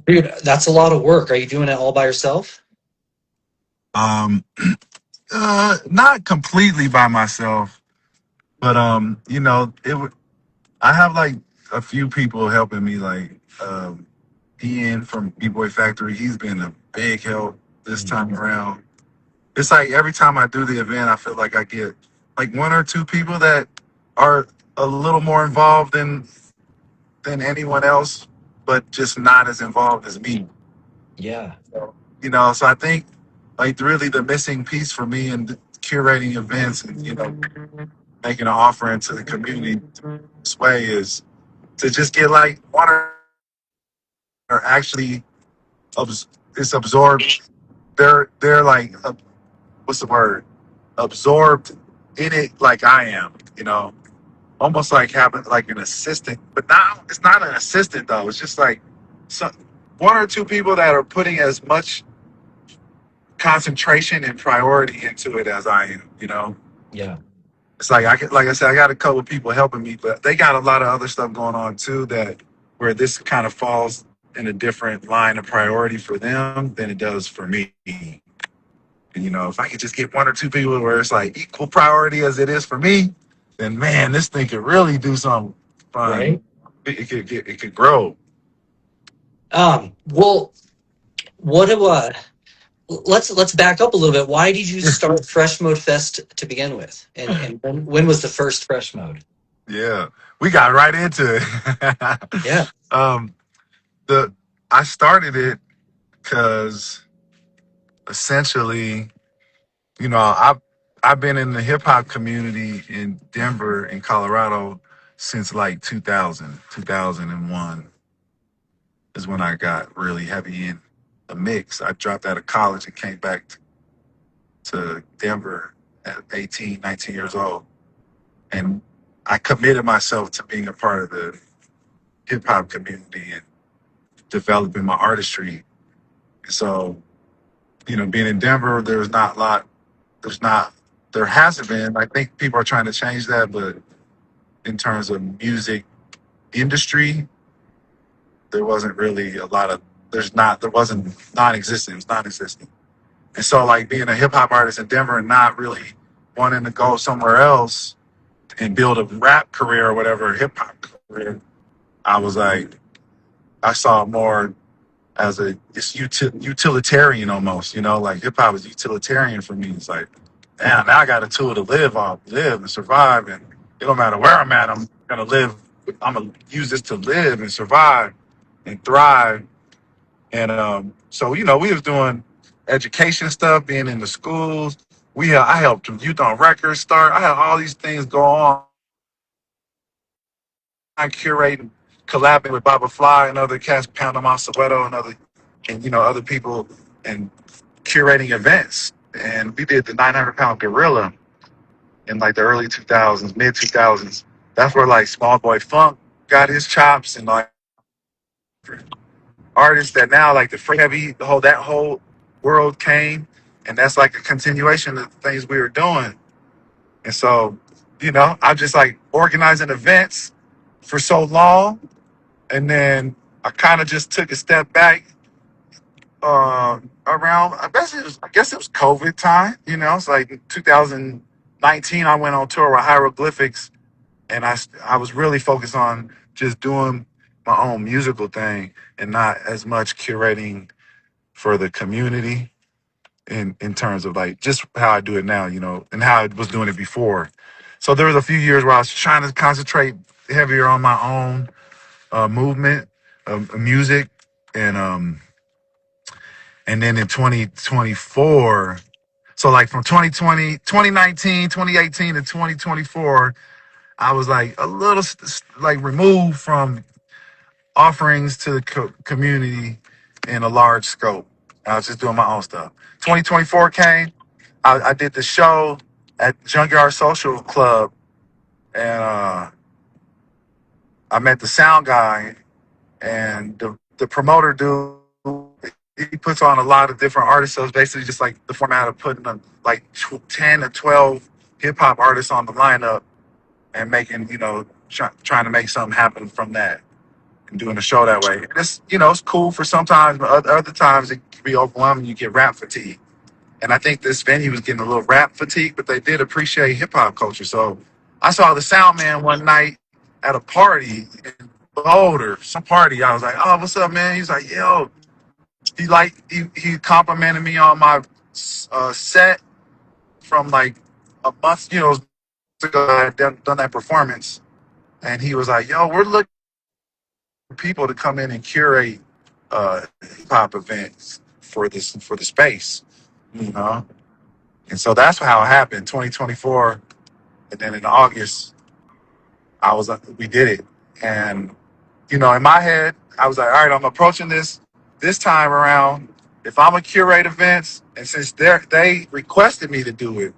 Dude, that's a lot of work. Are you doing it all by yourself? Um, not completely by myself, but it would. I have like a few people helping me, like Ian from B Boy Factory. He's been a big help this time around. It's like every time I do the event, I feel like I get like one or two people that are a little more involved than anyone else, but just not as involved as me. Yeah. So I think like really the missing piece for me in curating events and making an offering to the community this way is to just get like one or actually it's absorbed. They're like what's the word? Absorbed in it like I am. Almost like having like an assistant, but now it's not an assistant though. It's just like some one or two people that are putting as much concentration and priority into it as I am. Yeah. It's like like I said, I got a couple of people helping me, but they got a lot of other stuff going on too that where this kind of falls in a different line of priority for them than it does for me. And if I could just get one or two people where it's like equal priority as it is for me, then man, this thing could really do something fun. Right. It could grow. Well, what do let's back up a little bit. Why did you start Freshmode Fest to begin with? And when was the first Fresh Mode? Yeah, we got right into it. Yeah. um, the I started it because essentially, I've been in the hip hop community in Denver in Colorado since like 2001 is when I got really heavy in the mix. I dropped out of college and came back to Denver at 18, 19 years old. And I committed myself to being a part of the hip hop community and developing my artistry. So, being in Denver, there's not, there hasn't been. I think people are trying to change that, but in terms of music industry, there wasn't really a lot of, there wasn't non-existent, it was non-existent. And so like being a hip hop artist in Denver and not really wanting to go somewhere else and build a rap career or whatever, hip hop career, I was like, I saw it more as it's utilitarian almost, like hip hop is utilitarian for me. It's like, damn, now I got a tool to live and survive. And it don't matter where I'm at, I'm going to live. I'm going to use this to live and survive and thrive. And so, we was doing education stuff, being in the schools. I helped Youth on Records start. I had all these things go on. I curating, collabing with Baba Fly and other cats, Pound on Soweto other people, and curating events. And we did the 900 pound gorilla in like the early 2000s, mid 2000s. That's where like Small Boy Funk got his chops and like artists that now like the Free Heavy, that whole world came, and that's like a continuation of the things we were doing. And so, I'm just like organizing events for so long, and then I kind of just took a step back around. I guess it was COVID time. It's like 2019. I went on tour with Hieroglyphics, and I was really focused on just doing my own musical thing and not as much curating for the community in terms of like just how I do it now, and how I was doing it before. So there was a few years where I was trying to concentrate heavier on my own movement, music, and and then in 2024, so like from 2020, 2019, 2018 to 2024, I was like a little like removed from offerings to the community in a large scope. I was just doing my own stuff. 2024 came. I did the show at Junkyard Social Club, and I met the sound guy and the promoter dude. He puts on a lot of different artists, so it's basically just like the format of putting like 10 or 12 hip hop artists on the lineup and making, trying to make something happen from that. and doing a show that way. And it's, it's cool for sometimes, but other times it can be overwhelming. You get rap fatigue. And I think this venue was getting a little rap fatigue, but they did appreciate hip hop culture. So I saw the sound man one night at a party in Boulder, some party. I was like, "Oh, what's up, man?" He's like, "Yo," he complimented me on my set from like a month, ago. I had done that performance, and he was like, "Yo, we're looking for people to come in and curate hip hop events for the space, you know." And so that's how it happened. 2024, and then in August, we did it, and in my head, I was like, "All right, I'm approaching this time around. If I'm a curate events, and since they requested me to do it,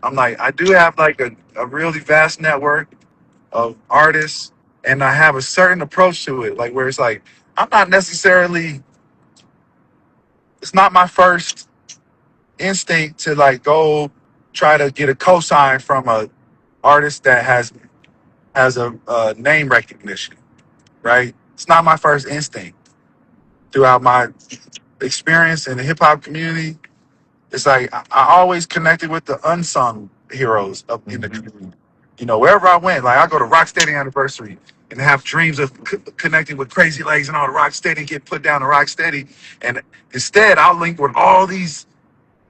I'm like, I do have like a really vast network of artists, and I have a certain approach to it, like where it's like I'm not necessarily. It's not my first instinct to like go try to get a cosign from a artist that has a name recognition, right? It's not my first instinct. Throughout my experience in the hip hop community, it's like I always connected with the unsung heroes in the community. Wherever I went, like I go to Rocksteady anniversary and have dreams of connecting with Crazy Legs and all the Rocksteady, get put down to Rocksteady, and instead I'll link with all these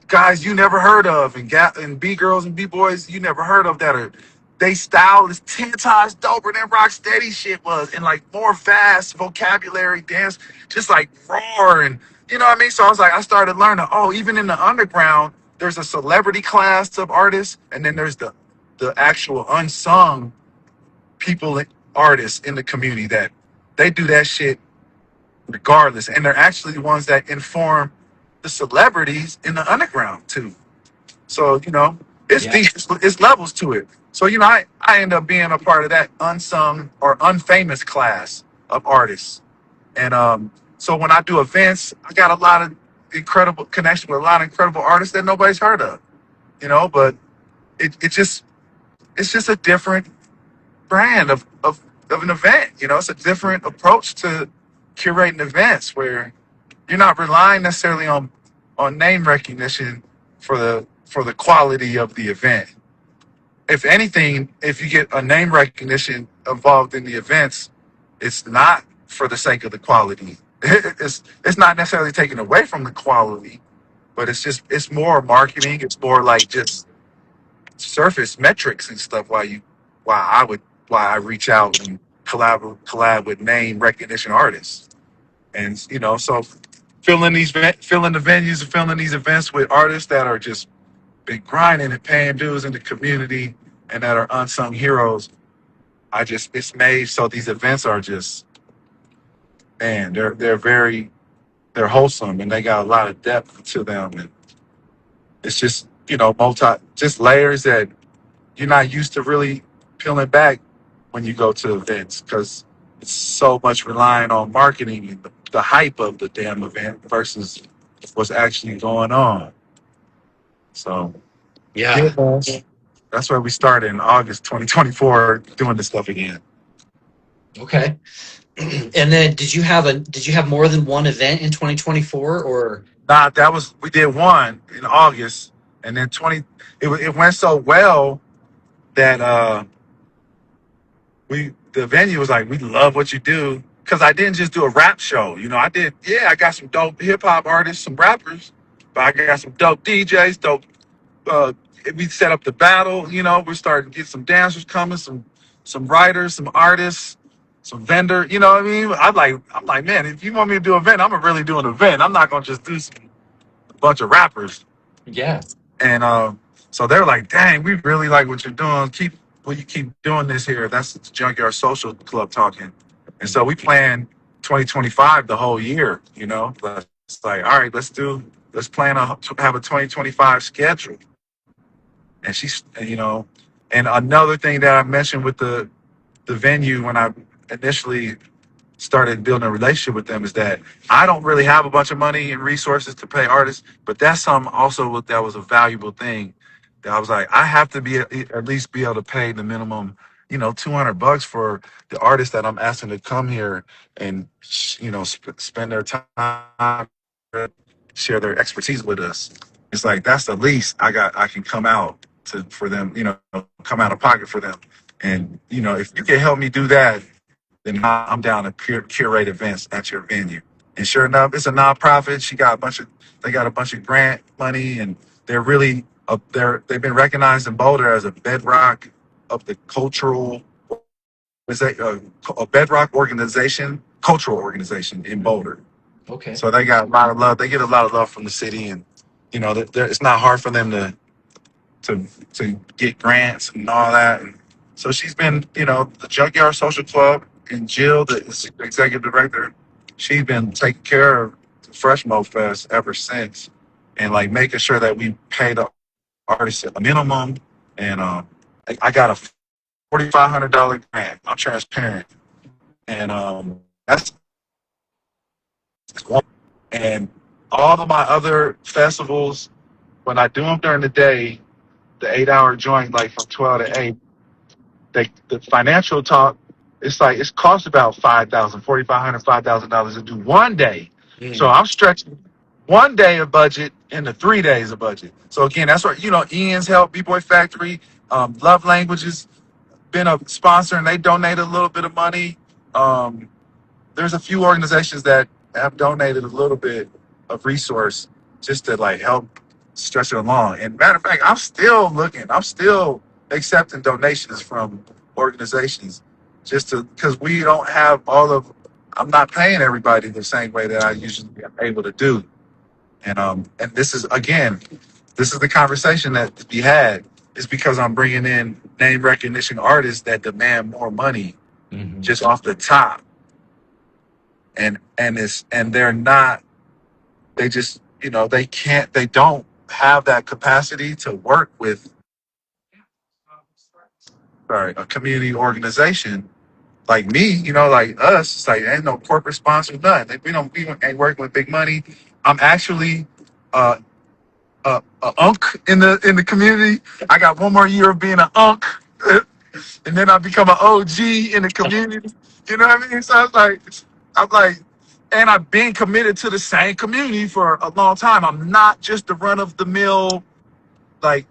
guys you never heard of, and B girls and B boys you never heard of that are they style is 10 times doper than Rocksteady shit was, and like more vast vocabulary, dance, just like roar, and you know what I mean. So I was like, I started learning. Oh, even in the underground, there's a celebrity class of artists, and then there's the actual unsung people, artists in the community that they do that shit regardless, and they're actually the ones that inform the celebrities in the underground too. So it's Yeah. deep. It's levels to it. So I end up being a part of that unsung or unfamous class of artists, and so when I do events, I got a lot of incredible connection with a lot of incredible artists that nobody's heard of. But it's just a different brand of an event. It's a different approach to curating events where you're not relying necessarily on name recognition for the quality of the event. If anything, if you get a name recognition involved in the events, it's not for the sake of the quality. It's not necessarily taken away from the quality, but it's more marketing. It's more like just surface metrics and stuff. Why I reach out and collab with name recognition artists, and so filling the venues and filling these events with artists that are just been grinding and paying dues in the community and that are unsung heroes. It's made so these events are just, man, they're wholesome and they got a lot of depth to them, and it's just just layers that you're not used to really peeling back when you go to events, because it's so much relying on marketing and the hype of the damn event versus what's actually going on. So yeah, Yeah. man. That's where we started in August 2024 doing this stuff again. Okay. And then did you have more than one event in 2024 or? Nah, we did one in August, and then it went so well that the venue was like, we love what you do, because I didn't just do a rap show. I got some dope hip hop artists, some rappers, but I got some dope DJs, dope. Uh, we set up the battle. We're starting to get some dancers coming, some writers, some artists, some vendor. You know what I mean? I'm like, man, if you want me to do an event, I'm gonna really do an event. I'm not gonna just do a bunch of rappers. Yeah. And so they're like, dang, we really like what you're doing. Will you keep doing this here? That's the Junkyard Social Club talking. And so we plan 2025 the whole year. But it's like, all right, let's plan to have a 2025 schedule. And and another thing that I mentioned with the venue when I initially started building a relationship with them is that I don't really have a bunch of money and resources to pay artists, but that's something also that was a valuable thing. That I was like, I have to be at least be able to pay the minimum $200 for the artists that I'm asking to come here and spend their time, share their expertise with us. It's like that's the least I can come out to for them, come out of pocket for them. And if you can help me do that, then I'm down to curate events at your venue. And sure enough, it's a nonprofit. They got a bunch of grant money, and they're really they've been recognized in Boulder as a bedrock of the cultural, is a bedrock organization, cultural organization in Boulder. Okay. So they got a lot of love. They get a lot of love from the city, and it's not hard for them to to get grants and all that. And so she's been, the Junkyard Social Club, and Jill, the executive director, she's been taking care of Freshmode Fest ever since, and like making sure that we pay the artists a minimum. And I got a $4,500 grant. I'm transparent, and that's one. And all of my other festivals, when I do them during the day, the 8 hour joint, like from 12 to 8, the financial talk, it's like it's cost about $5,000 to do one day. So Mm. I'm stretching one day of budget into 3 days of budget. So again, that's what Ian's help, B Boy Factory, Love Languages been a sponsor, and they donated a little bit of money. There's a few organizations that have donated a little bit of resource just to like help stretch it along. And matter of fact, I'm still looking. I'm still accepting donations from organizations just to because we don't have all of. I'm not paying everybody the same way that I usually am able to do. And this is again, this is the conversation that to be had. Is because I'm bringing in name recognition artists that demand more money Hmm. just off the top, and they're not. They just they can't. They don't have that capacity to work with a community organization like me, like us. It's like ain't no corporate sponsor, nothing. Like, we ain't working with big money. I'm actually uh, a unk in the community. I got one more year of being an unk, and then I become an OG in the community. You know what I mean? So I'm like, and I've been committed to the same community for a long time. I'm not just the run of the mill like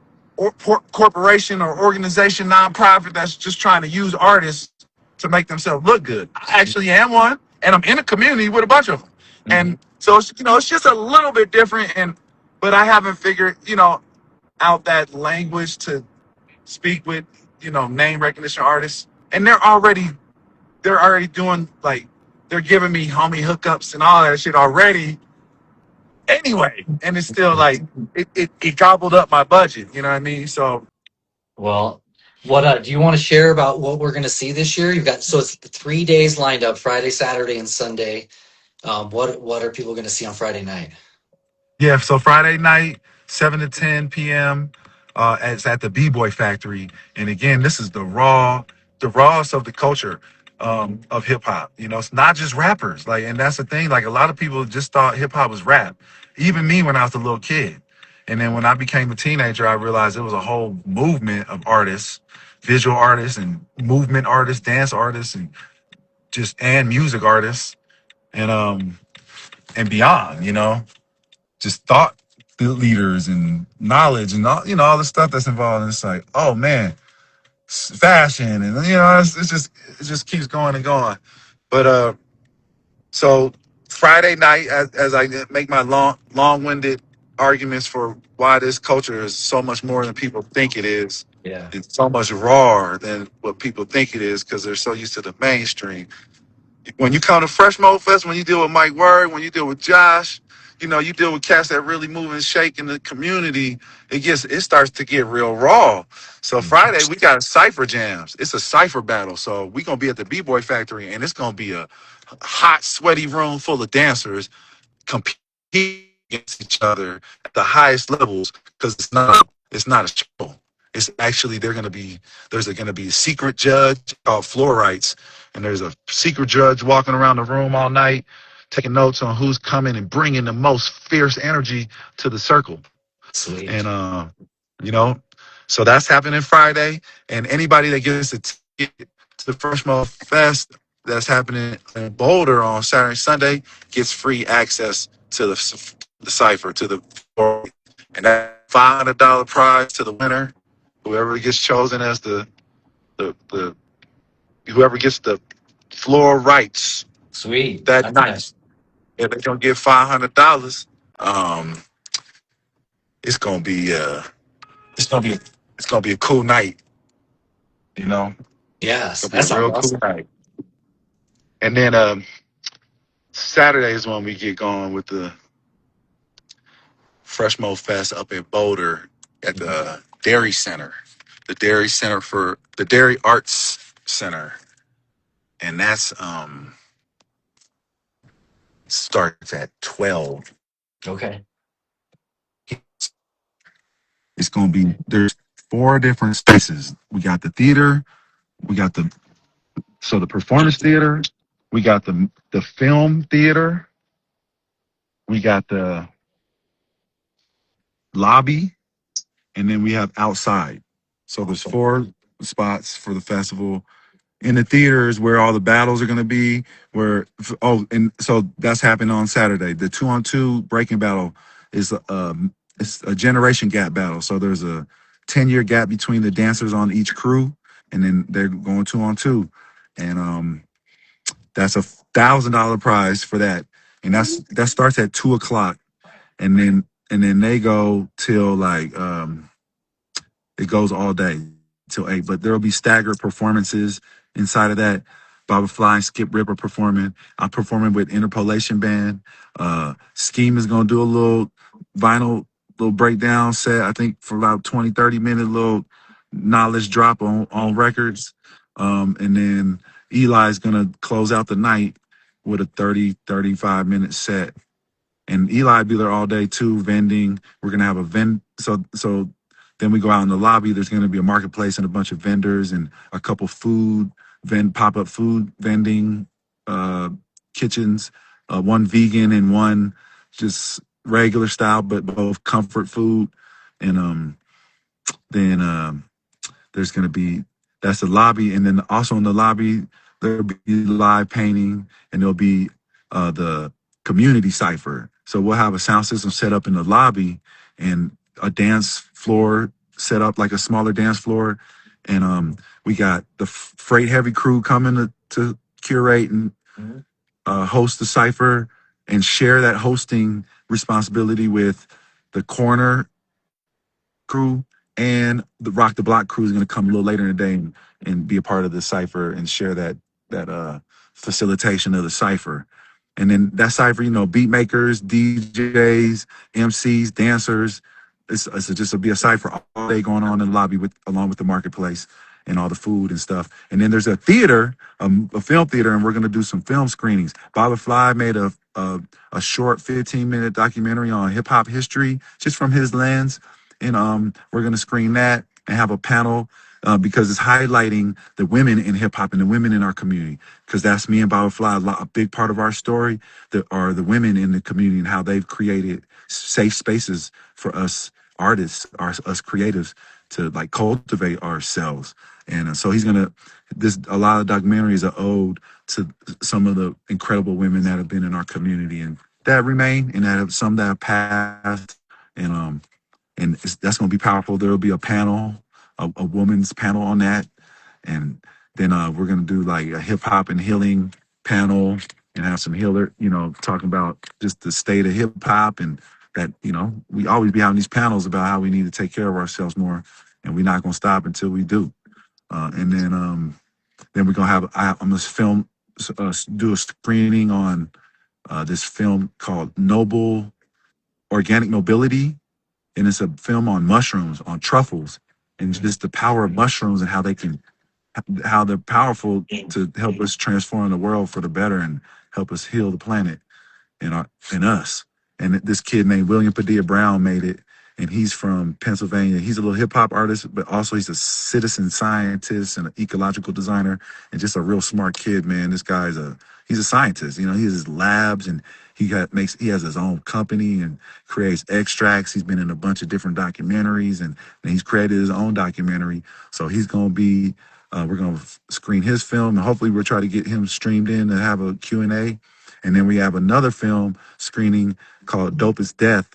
corporation or organization, nonprofit that's just trying to use artists to make themselves look good. I actually am one, and I'm in a community with a bunch of them, Hmm. and so it's just a little bit different. But I haven't figured out that language to speak with name recognition artists, and they're already doing like they're giving me homie hookups and all that shit already anyway, and it's still like it gobbled up my budget. You know what I mean? So Well, what do you want to share about what we're going to see this year? You've got so it's 3 days lined up: Friday, Saturday, and Sunday. What are people going to see on Friday night? yeah, so Friday night, 7 to 10 p.m. It's at the B Boy Factory, and again, this is the rawest of the culture of hip hop. It's not just rappers, like, and that's the thing. Like, a lot of people just thought hip hop was rap. Even me when I was a little kid, and then when I became a teenager, I realized it was a whole movement of artists, visual artists, and movement artists, dance artists, and music artists, and beyond. Just thought leaders and knowledge and all the stuff that's involved. And it's like, oh man, fashion and it just keeps going and going. But so Friday night, as I make my long-winded arguments for why this culture is so much more than people think it is. Yeah. It's so much rawer than what people think it is because they're so used to the mainstream. When you come to Freshmode Fest, when you deal with Mike Word, when you deal with Josh, you deal with cats that really move and shake in the community, it starts to get real raw. So Mhm. Friday we got cipher jams. It's a cipher battle. So we gonna be at the B Boy Factory, and it's gonna be a hot, sweaty room full of dancers compete against each other at the highest levels because it's not a show. It's actually there's gonna be a secret judge called floor rights, and there's a secret judge walking around the room all night taking notes on who's coming and bringing the most fierce energy to the circle. And Sweet. you know, so that's happening Friday, and anybody that gets a get to the Freshmode Fest that's happening in Boulder on Saturday and Sunday gets free access to the cipher, to the and that $500 prize to the winner, whoever gets chosen as the whoever gets the floor rights Sweet. that That's night. nice. If they're gonna get $500, um, it's gonna be it's gonna be it's gonna be a cool night. You know, it's Yes, gonna be that a sounds real cool awesome. night. And then Saturday is when we get going with the Freshmo Fest up in Boulder at the Dairy Center, the Dairy Arts Center, and that's starts at 12. Okay. It's gonna be there's four different spaces. We got the theater, we got the performance theater, we got the film theater, we got the lobby, and then we have outside. So there's four spots for the festival. In the theaters where all the battles are going to be, and so that's happening on Saturday. The 2-on-2 breaking battle is it's a generation gap battle. So there's a 10-year gap between the dancers on each crew, and then they're going 2-on-2, and that's $1,000 prize for that, and that starts at 2 o'clock, and then they go till like it goes all day till 8. But there will be staggered performances inside of that. Baba Fly and Skip Ripper performing. I'm performing with Interpolation Band. Scheme is gonna do a little vinyl, little breakdown set, I think for about 20, 30 minute little knowledge drop on records. And then Eli's gonna close out the night with a 30, 35 minute set, and Eli be there all day too, vending. We're gonna have a vend. So then we go out in the lobby. There's gonna be a marketplace and a bunch of vendors and a couple pop up food vending uh, kitchens. One vegan and one just regular style, but both comfort food. And then there's going to be that's the lobby, and then also in the lobby there'll be live painting, and there'll be the community cipher. So we'll have a sound system set up in the lobby and a dance floor set up like a smaller dance floor, and we got the freight heavy crew coming to curate and Mhm. host the cipher and share that hosting responsibility with the corner crew, and the Rock the Block crew is going to come a little later in the day and be a part of the cipher and share that facilitation of the cipher. And then that cipher, beat makers, DJs, MCs, dancers. It's just be a cipher all day going on in the lobby along with the marketplace and all the food and stuff. And then there's a theater, a film theater, and we're going to do some film screenings. Baba Fly made a short 15-minute documentary on hip hop history just from his lens, and we're going to screen that and have a panel because it's highlighting the women in hip hop and the women in our community. Because that's me and Baba Fly. A big part of our story that are the women in the community and how they've created safe spaces for us artists, us creatives to like cultivate ourselves. And so he's gonna. A lot of documentaries are ode to some of the incredible women that have been in our community and that remain, and that have some that have passed, and that's going to be powerful. There will be a panel, a woman's panel on that, and then we're going to do like a hip hop and healing panel and have some healer, talking about just the state of hip hop, and that we always be having these panels about how we need to take care of ourselves more, and we're not going to stop until we do. And then we're going to have I'm going to do a screening on this film called Noble Organic Nobility, and it's a film on mushrooms, on truffles, and just the power of mushrooms and how they're powerful to help us transform the world for the better and help us heal the planet and us. And this kid named William Padilla Brown made it, and he's from Pennsylvania. He's a little hip hop artist, but also he's a citizen scientist and an ecological designer, and just a real smart kid, man. This guy's he's a scientist. He has his labs, and he has his own company and creates extracts. He's been in a bunch of different documentaries, and he's created his own documentary. So he's gonna be We're going to screen his film, and hopefully we'll try to get him streamed in and have a Q&A. And then we have another film screening called Dope is Death,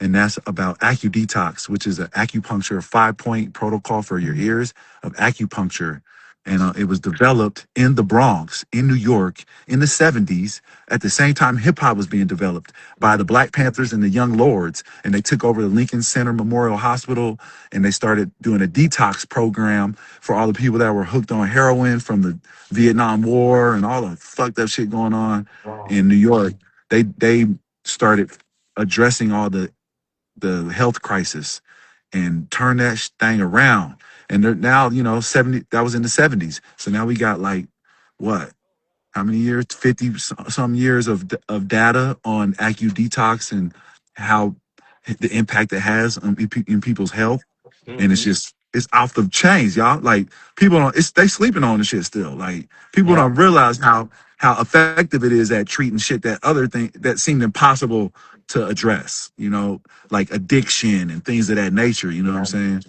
and that's about AcuDetox, which is an acupuncture 5-point protocol for your ears of acupuncture. And it was developed in the Bronx, in New York, in the 70s. At the same time, hip hop was being developed by the Black Panthers and the Young Lords. And they took over the Lincoln Center Memorial Hospital, and they started doing a detox program for all the people that were hooked on heroin from the Vietnam War and all the fucked up shit going on Wow. in New York. They started addressing all the health crisis and turn that thing around. And they're now, 70, that was in the 70s. So now we got like, what? How many years? 50 some years of data on AcuDetox and how the impact it has on in people's health. And it's Hmm. just it's off the chains, y'all. Like people don't it's they sleeping on the shit still. Like people Yeah. don't realize how effective it is at treating shit that other thing that seemed impossible to address, like addiction and things of that nature, you know what I'm Yeah. saying?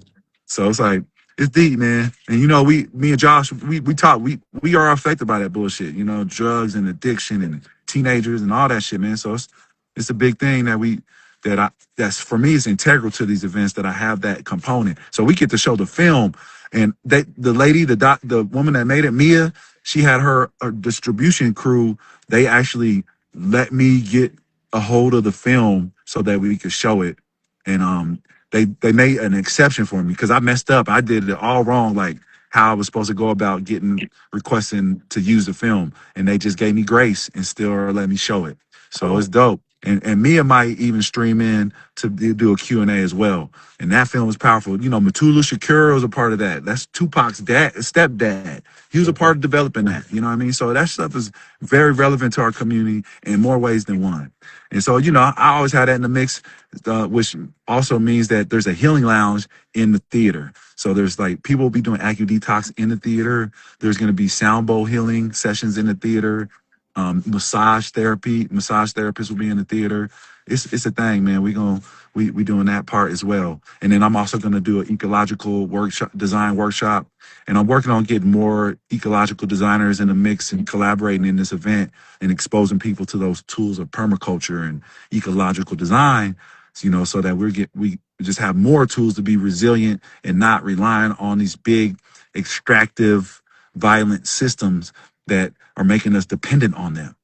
So it's like it's deep, man. And me and Josh, we talk, we are affected by that bullshit, drugs and addiction and teenagers and all that shit, man. So it's a big thing that's for me is integral to these events that I have that component. So we get to show the film, and the lady, the woman that made it, Mia, she had her distribution crew. They actually let me get a hold of the film so that we could show it, and they made an exception for me because I messed up. I did it all wrong, like how I was supposed to go about getting requesting to use the film, and they just gave me grace and still let me show it. So it's Cool. dope. And Mia might even stream in to do a Q&A as well. And that film is powerful. Matula Shakur was a part of that. That's Tupac's stepdad. He was a part of Mhm. developing that. You know what I mean? So that stuff is very relevant to our community in more ways than one. And so, I always had that in the mix, which also means that there's a healing lounge in the theater. So there's like people will be doing AcuDetox in the theater. There's going to be sound bowl healing sessions in the theater. Massage therapists will be in the theater. It's a thing, man. We doing that part as well. And then I'm also gonna do an ecological design workshop. And I'm working on getting more ecological designers in the mix and collaborating in this event and exposing people to those tools of permaculture and ecological design, so that we just have more tools to be resilient and not relying on these big extractive violent systems that are making us dependent on them,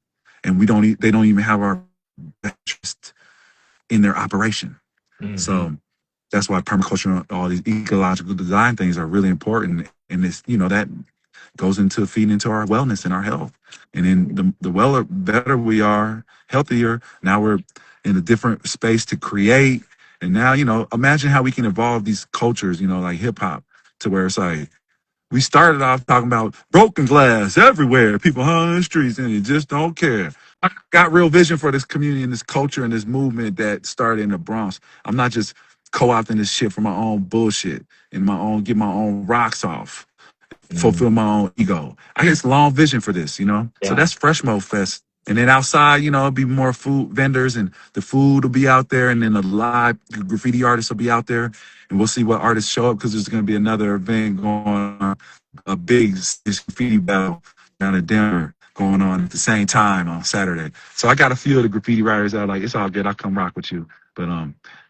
and they don't even have our best interest in their operation. Hmm. So that's why permaculture and all these ecological design things are really important, and this that goes into feeding into our wellness and our health. And then the better we are, healthier. Now we're in a different space to create. And now, imagine how we can evolve these cultures, like hip hop, to where it's like we started off talking about broken glass everywhere, people hung on the streets, and you just don't care. I got real vision for this community and this culture and this movement that started in the Bronx. I'm not just co-opting this shit for my own bullshit and get my own rocks off, fulfill Hmm. my own ego. I got this long vision for this. So Yeah. that's Freshmode Fest. And then outside, it'll be more food vendors and the food will be out there. And then the live graffiti artists will be out there. And we'll see what artists show up because there's going to be another event going on, a big graffiti battle down in Denver going on at the same time on Saturday. So I got a few of the graffiti writers that are like, it's all good. I'll come rock with you. But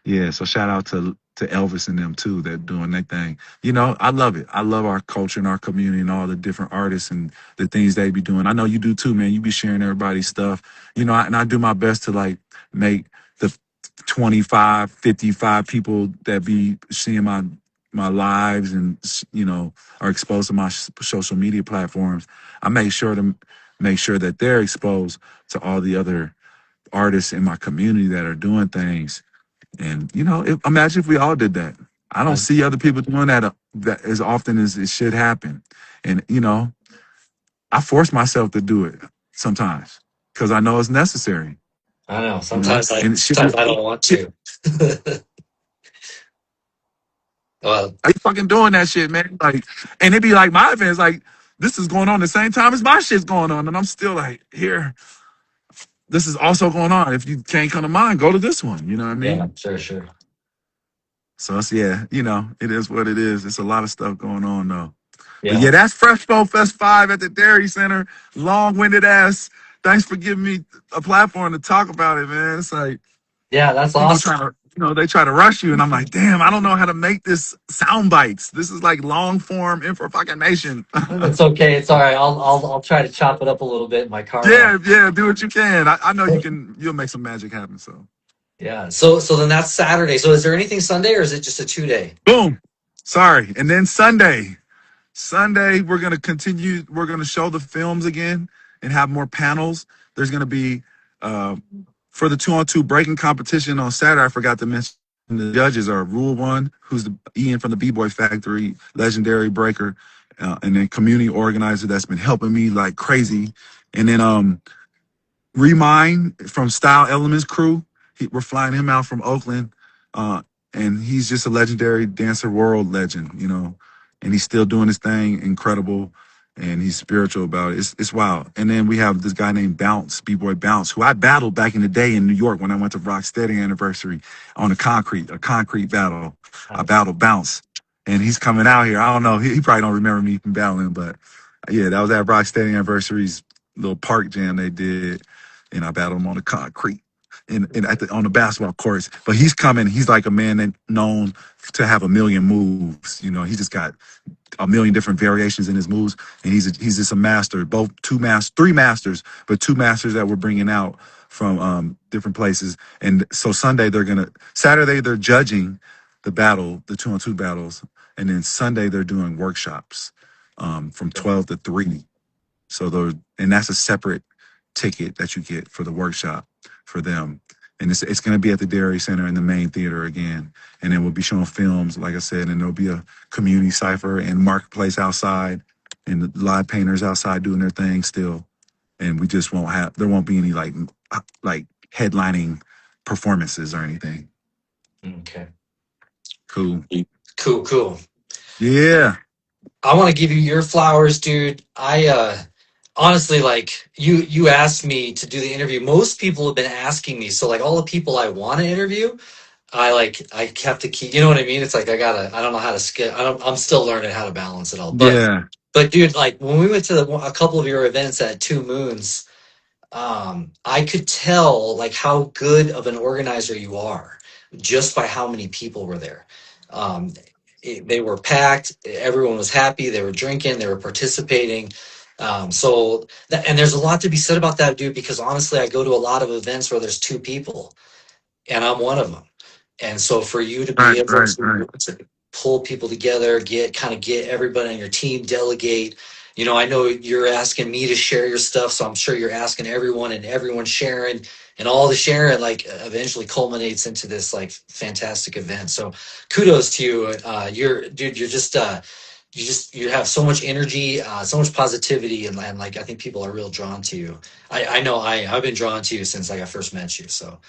yeah, so shout out to Elvis and them too that doing their thing. I love it. I love our culture and our community and all the different artists and the things they be doing. I know you do too, man. You be sharing everybody's stuff. And I do my best to like make the 25, 55 people that be seeing my lives and are exposed to my social media platforms. I make sure that they're exposed to all the other artists in my community that are doing things. And imagine if we all did that. I don't I, see other people doing that as often as it should happen. And I force myself to do it sometimes because I know it's necessary. I know. Sometimes And sometimes I don't want shit, to. Well, I fucking doing that shit, man. Like, and it be like my events, like this is going on the same time as my shit's going on, and I'm still like, here, this is also going on. If you can't come to mine, go to this one. You know what I yeah, mean? sure, sure. So it's, yeah, it is what it is. It's a lot of stuff going on though. But Yeah. yeah, that's Freshmode Fest 5 at the Dairy Center. Long-winded ass. Thanks for giving me a platform to talk about it, man. It's like Yeah, that's people awesome. trying to, they try to rush you, and I'm like, damn, I don't know how to make this sound bites. This is like long form info fucking nation. It's okay. It's all right. I'll try to chop it up a little bit in my car now. Yeah, yeah, do what you can. I know you can. You'll make some magic happen. So, Yeah. So then that's Saturday. So is there anything Sunday or is it just a 2 day? boom. Sorry, and then Sunday. Sunday, we're going to continue. We're going to show the films again and have more panels. There's going to be, uh, for the 2-on-2 breaking competition on Saturday, I forgot to mention the judges are Rule One, who's the Ian from the B-Boy Factory, legendary breaker, and then community organizer that's been helping me like crazy. And then Remind from Style Elements crew. We're flying him out from Oakland, uh, and he's just a legendary dancer, world legend, and he's still doing his thing, incredible, and he's spiritual about it. It's wild. And then we have this guy named Bounce, B-Boy Bounce, who I battled back in the day in New York when I went to Rocksteady anniversary on a concrete battle. I Nice. battled Bounce, and he's coming out here. I don't know. He probably don't remember me from battling, but yeah, that was at Rocksteady anniversary's little park jam they did, and I battled him on the concrete on the basketball courts. But he's coming. He's like a man that known to have a million moves. He just got a million different variations in his moves, and he's just a master. Both three masters, but two masters that we're bringing out from different places. And so Saturday they're judging the battle, the 2-on-2 battles, and then Sunday they're doing workshops from 12 to 3. So and that's a separate ticket that you get for the workshop for them. And it's going to be at the Dairy Center in the main theater again. And then we'll be showing films, like I said, and there'll be a community cipher and marketplace outside and the live painters outside doing their thing still. And there won't be any like headlining performances or anything. Okay. Cool. Cool. Cool. Yeah. I want to give you your flowers, dude. I honestly, like, you asked me to do the interview. Most people have been asking me, so like all the people I want to interview, I have to keep, you know what I mean? It's like I don't know how to skip. I'm still learning how to balance it all. Yeah. But dude, like when we went to a couple of your events at Two Moons, I could tell like how good of an organizer you are just by how many people were there. Um, they were packed. Everyone was happy. They were drinking. They were participating. And there's a lot to be said about that, dude. Because honestly, I go to a lot of events where there's two people, and I'm one of them. And so for you to Right, be able right, right. to pull people together, get everybody on your team, delegate. I know you're asking me to share your stuff, so I'm sure you're asking everyone, and everyone sharing, and all the sharing like eventually culminates into this like fantastic event. So kudos to you. You have so much energy, so much positivity, and like I think people are real drawn to you. I know I've been drawn to you since like I first met you. So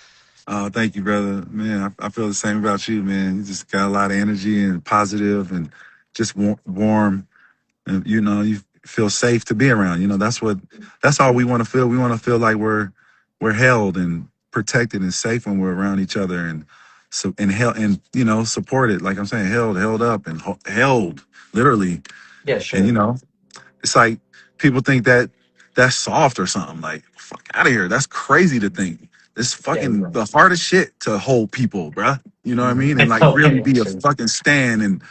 Thank you, brother. Man, I feel the same about you, man. You just got a lot of energy and positive and just warm. And, you feel safe to be around. That's all we want to feel. We want to feel like we're held and protected and safe when we're around each other and held and, supported. Like I'm saying, held up and held literally. yeah, And, sure. it's like people think that that's soft or something. Like, fuck out of here. That's crazy to think. It's Yeah, fucking the hardest shit to hold people, bruh. You know what I mean? I And like know. really Yeah, be a sure. fucking stand and,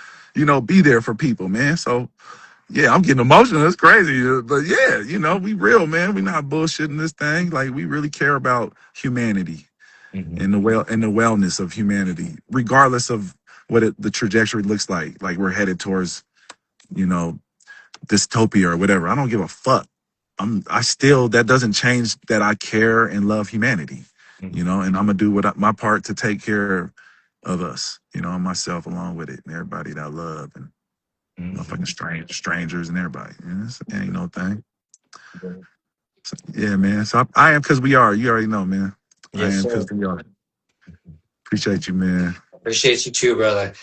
be there for people, man. So yeah, I'm getting emotional. It's crazy. But yeah, we real, man. We not bullshitting this thing. Like we really care about humanity Mhm. and the wellness of humanity, regardless of what the trajectory looks like. Like we're headed towards, you know, dystopia or whatever. I don't give a fuck. I still that doesn't change that I care and love humanity, Mhm. and I'm gonna do my part to take care of us, and myself along with it and everybody that I love and Mhm. motherfucking strangers and everybody. It ain't no thing. So, yeah, man. So I am because we are. You already know, man. I Yes, am sir. because we are. Appreciate you, man. Appreciate you too, brother.